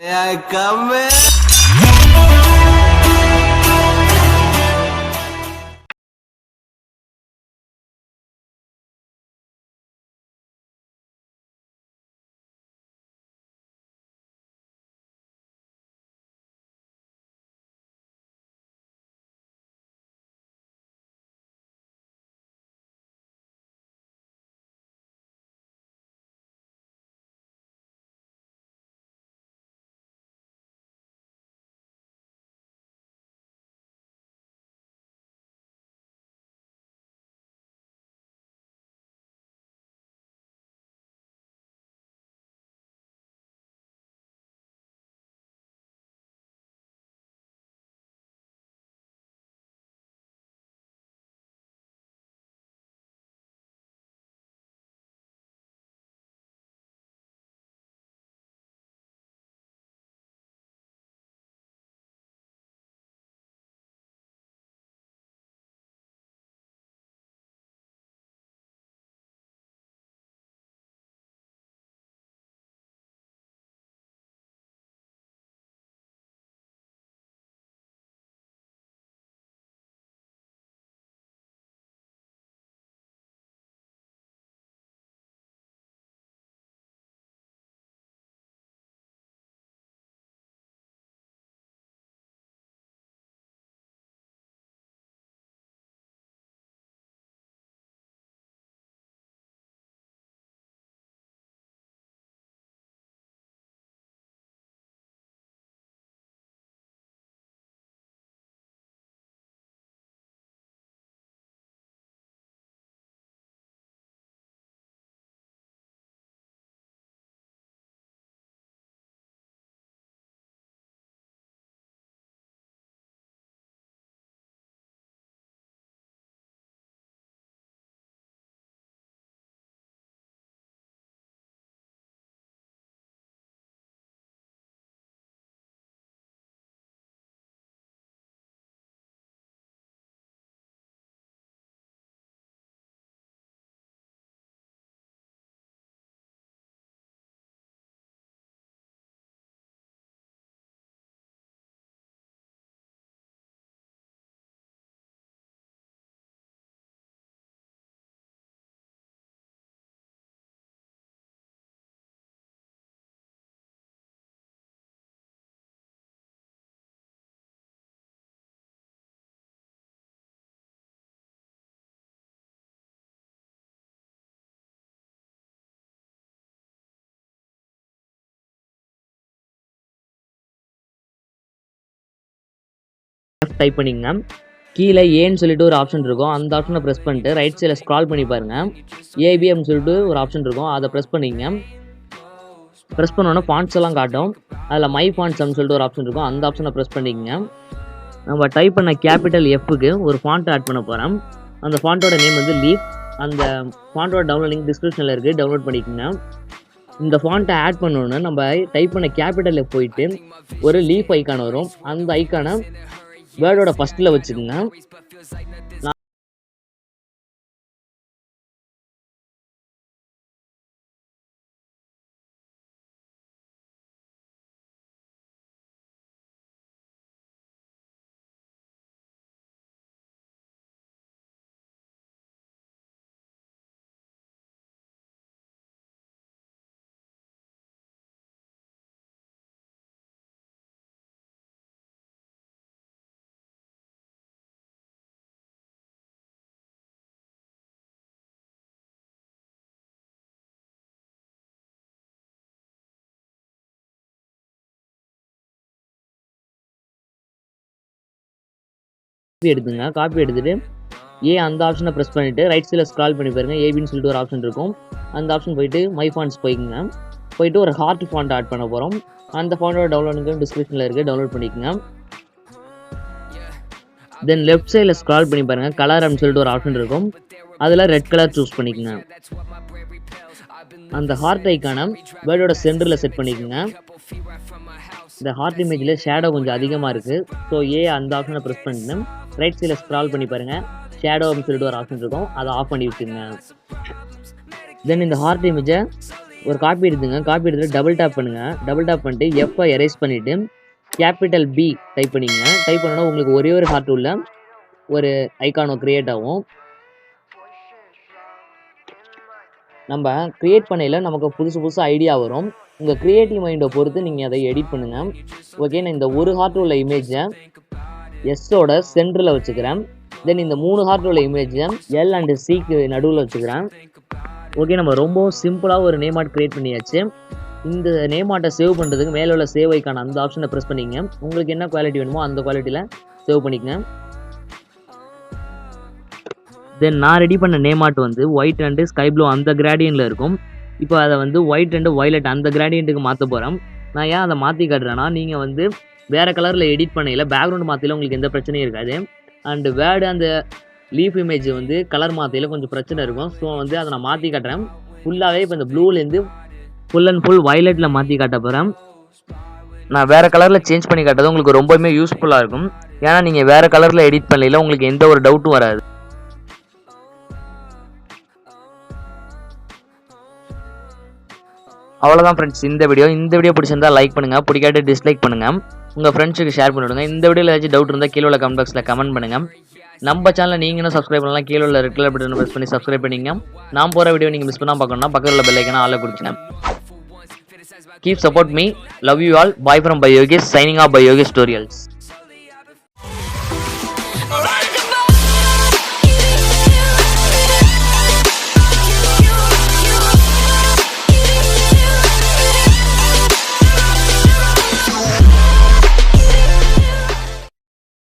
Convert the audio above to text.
I come in. Type பண்ணிங்க. கீழே ஏன்னு சொல்லிட்டு ஒரு ஆப்ஷன் இருக்கும். அந்த ஆப்ஷனை ப்ரெஸ் பண்ணிட்டு ரைட் சைடில் ஸ்க்ரால் பண்ணி பாருங்க. ஏபி அப்படின்னு சொல்லிட்டு ஒரு ஆப்ஷன் இருக்கும். அதை ப்ரெஸ் பண்ணிங்க. ப்ரெஸ் பண்ணோன்னா ஃபாண்ட்ஸ் எல்லாம் காட்டும். அதில் மை ஃபாண்ட்ஸ் அப்படின்னு சொல்லிட்டு ஒரு ஆப்ஷன் இருக்கும். அந்த ஆப்ஷனை ப்ரெஸ் பண்ணிக்கங்க. நம்ம டைப் பண்ண கேபிட்டல் எஃப்க்கு ஒரு ஃபாண்ட் ஆட் பண்ண போகிறோம். அந்த ஃபாண்ட்டோட நேம் வந்து லீஃப். அந்த ஃபாண்ட்டோட டவுன்லோட் லிங்க் டிஸ்கிரிப்ஷனில் இருக்குது, டவுன்லோட் பண்ணிக்கோங்க. இந்த ஃபாண்ட்டை ஆட் பண்ணணுன்னு நம்ம டைப் பண்ண கேபிட்டலில் போயிட்டு ஒரு லீஃப் ஐக்கான் வரும். அந்த ஐக்கானை வேர்டோட ஃபர்ஸ்ட்ல வச்சுக்கோங்க. எடுத்துங்க. காப்பி எடுத்துட்டு அந்த ஆப்ஷனை ப்ரெஸ் பண்ணிட்டு ரைட் சைடில் ஸ்க்ரால் பண்ணி பாருங்க. ஏபின்னு சொல்லிட்டு ஒரு ஆப்ஷன் இருக்கும். அந்த ஆப்ஷன் போயிட்டு மை ஃபாண்ட்ஸ் போய்க்குங்க. போயிட்டு ஒரு ஹார்ட் ஃபாண்ட் ஆட் பண்ண போகிறோம். அந்த ஃபாண்டோட டவுன்லோடுக்கு டிஸ்கிரிப்ஷனில் இருக்குது, டவுன்லோட் பண்ணிக்கோங்க. தென் லெஃப்ட் சைடில் ஸ்க்ரால் பண்ணி பாருங்க. கலர் அப்படின்னு சொல்லிட்டு ஒரு ஆப்ஷன் இருக்கும். அதில் ரெட் கலர் சூஸ் பண்ணிக்கோங்க. அந்த ஹார்ட் ஐக்கான வேர்டோட சென்டரில் செட் பண்ணிக்கோங்க. இந்த ஹார்ட் இமேஜில் ஷேடோ கொஞ்சம் அதிகமாக இருக்குது. ஸோ அந்த ஆப்ஷனை ப்ரெஸ் பண்ணிட்டு ரைட் சைடில் ஸ்க்ரால் பண்ணி பாருங்கள். ஷேடோ அப்படின்னு சொல்லிட்டு ஒரு ஆப்ஷன் இருக்கும். அதை ஆஃப் பண்ணி விட்டுருங்க. தென் இந்த ஹார்ட் இமேஜை ஒரு காப்பி எடுத்துங்க. காப்பி எடுத்துட்டு டபுள் டேப் பண்ணுங்கள். டபுள் டேப் பண்ணிட்டு எஃப்ஐ எரேஸ் பண்ணிவிட்டு கேபிட்டல் பி டைப் பண்ணிங்க. டைப் பண்ணோன்னா உங்களுக்கு ஒரே ஒரு ஹார்ட் உள்ள ஒரு ஐக்கானோ க்ரியேட் ஆகும். நம்ம க்ரியேட் பண்ணையில் நமக்கு புதுசு ஐடியா வரும். உங்கள் க்ரியேட்டிவ் மைண்டை பொறுத்து நீங்கள் அதை எடிட் பண்ணுங்கள். ஓகே, நான் இந்த ஒரு ஹார்ட் உள்ள இமேஜை எஸ்ஸோட சென்டரில் வச்சுக்கிறேன். தென் இந்த 3 ஹார்ட் உள்ள இமேஜை எல் அண்ட் சிக்கு நடுவில் வச்சுக்கிறேன். ஓகே, நம்ம ரொம்ப சிம்பிளாக ஒரு நேம் ஆர்ட் க்ரியேட் பண்ணியாச்சு. இந்த நேம் ஆர்ட்டை சேவ் பண்ணுறதுக்கு மேலே உள்ள சேவ் ஐக்கான அந்த ஆப்ஷனை ப்ரெஸ் பண்ணிங்க. உங்களுக்கு என்ன குவாலிட்டி வேணுமோ அந்த குவாலிட்டியில் சேவ் பண்ணிக்கங்க. தென் நான் ரெடி பண்ண நேம் ஆர்ட் வந்து ஒயிட் அண்டு ஸ்கை ப்ளூ அந்த கிராடியன்ட்டில் இருக்கும். இப்போ அதை வந்து ஒயிட் அண்டு வயலட் அந்த கிராடியன்ட்டுக்கு மாற்ற போகிறேன். நான் ஏன் அதை மாற்றி காட்டுறேன்னா, நீங்கள் வந்து வேறு கலரில் எடிட் பண்ணையில் பேக்ரவுண்ட் மாற்றில உங்களுக்கு எந்த பிரச்சனையும் இருக்காது. அண்டு வேர்டு அந்த லீஃப் இமேஜ் வந்து கலர் மாற்றில கொஞ்சம் பிரச்சனை இருக்கும். ஸோ வந்து அதை நான் மாற்றி காட்டுறேன். ஃபுல்லாகவே இப்போ இந்த ப்ளூலேருந்து ஃபுல் அண்ட் ஃபுல் வயலட்டில் மாற்றி காட்ட போகிறேன். நான் வேறு கலரில் சேஞ்ச் பண்ணி காட்டுறது உங்களுக்கு ரொம்பவுமே யூஸ்ஃபுல்லாக இருக்கும். ஏன்னா நீங்கள் வேறு கலரில் எடிட் பண்ணல உங்களுக்கு எந்த ஒரு டவுட்டும் வராது. அவ்வளோதான் ஃப்ரெண்ட்ஸ் இந்த வீடியோ பிடிச்சிருந்தா லைக் பண்ணுங்கள், பிடிக்காட்டி டிஸ்லைக் பண்ணுங்கள், உங்கள் ஃப்ரெண்ட்ஸுக்கு ஷேர் பண்ணிவிடுங்க. இந்த வீடியோவில் ஏதாச்சும் டவுட் இருந்தால் கீழே உள்ள கமெண்ட் பாக்ஸில் கமெண்ட் பண்ணுங்கள். நம்ம சேனலில் நீங்கள் இன்னும் சப்ஸ்கிரைப் பண்ணலாம், கீழே உள்ள ரெட் கலர் பட்டனை ப்ரெஸ் பண்ணி சப்ஸ்கிரைப் பண்ணிங்க. நான் போகிற வீடியோ நீங்கள் மிஸ் பண்ணால் பார்க்கணும்னா பக்கத்தில் உள்ள பெல் ஐக்கானை ஆல்ல கொடுத்துங்க. Keep support me. Love you all. Bye from Yogesh. Signing off by Yogesh Tutorials.